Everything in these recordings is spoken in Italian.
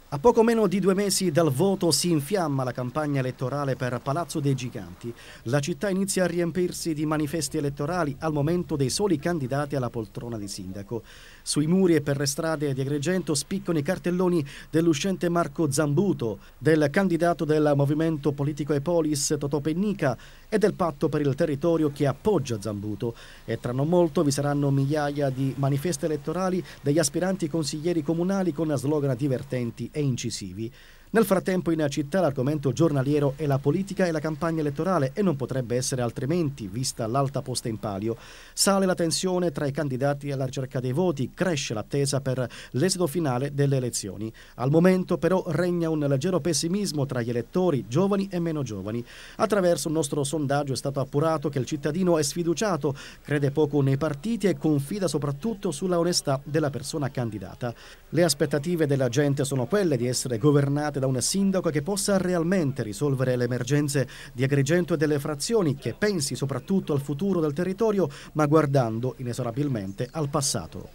A poco meno di 2 mesi dal voto si infiamma la campagna elettorale per Palazzo dei Giganti. La città inizia a riempirsi di manifesti elettorali al momento dei soli candidati alla poltrona di sindaco. Sui muri e per le strade di Agrigento spiccano i cartelloni dell'uscente Marco Zambuto, del candidato del movimento politico Epolis Totò Pennica e del Patto per il Territorio che appoggia Zambuto. E tra non molto vi saranno migliaia di manifesti elettorali degli aspiranti consiglieri comunali con slogan divertenti e incisivi. Nel frattempo in città l'argomento giornaliero è la politica e la campagna elettorale e non potrebbe essere altrimenti vista l'alta posta in palio. Sale la tensione tra i candidati alla ricerca dei voti, cresce l'attesa per l'esito finale delle elezioni. Al momento però regna un leggero pessimismo tra gli elettori, giovani e meno giovani. Attraverso un nostro sondaggio è stato appurato che il cittadino è sfiduciato, crede poco nei partiti e confida soprattutto sulla onestà della persona candidata. Le aspettative della gente sono quelle di essere governate da un sindaco che possa realmente risolvere le emergenze di Agrigento e delle frazioni, che pensi soprattutto al futuro del territorio, ma guardando inesorabilmente al passato.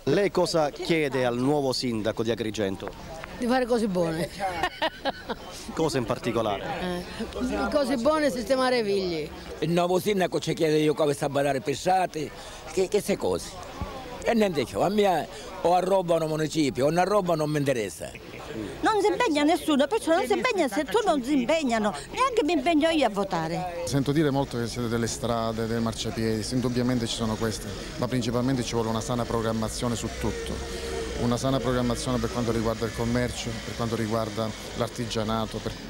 Lei cosa chiede al nuovo sindaco di Agrigento? Di fare cose buone. Cosa in particolare? Cose buone, sistemare i figli. Il nuovo sindaco ci chiede io come sta a badare pesate, che se cose. E niente ciò, a me o arrobano municipio o non arrobano non mi interessa. Non si impegna nessuno, perciò non si impegna se tu non si impegnano, neanche mi impegno io a votare. Sento dire molto che siete delle strade, dei marciapiedi, indubbiamente ci sono queste, ma principalmente ci vuole una sana programmazione su tutto. Una sana programmazione per quanto riguarda il commercio, per quanto riguarda l'artigianato.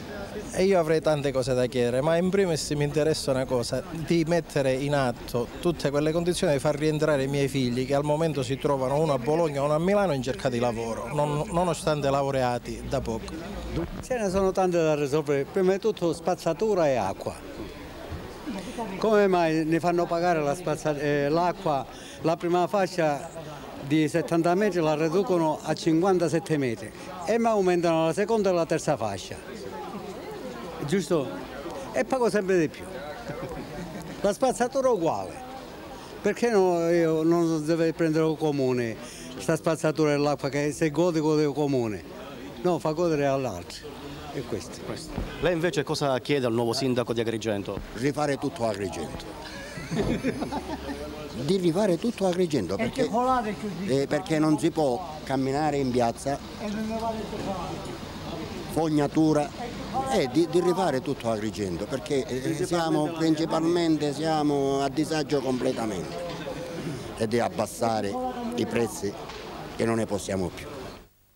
E io avrei tante cose da chiedere, ma in primis mi interessa una cosa, di mettere in atto tutte quelle condizioni di far rientrare i miei figli che al momento si trovano uno a Bologna e uno a Milano in cerca di lavoro, nonostante laureati da poco. Ce ne sono tante da risolvere, prima di tutto spazzatura e acqua. Come mai ne fanno pagare l'acqua, la prima fascia di 70 metri la riducono a 57 metri e mi aumentano la seconda e la terza fascia? Giusto? E pago sempre di più. La spazzatura è uguale. Perché io non devo prendere il comune, questa spazzatura dell'acqua che se gode il comune? No, fa godere all'altro. E questo. Lei invece cosa chiede al nuovo sindaco di Agrigento? Rifare tutto a Agrigento. Di rifare tutto a Agrigento perché non si può camminare in piazza, fognatura, di rifare tutto a Agrigento perché principalmente siamo a disagio completamente e di abbassare i prezzi che non ne possiamo più.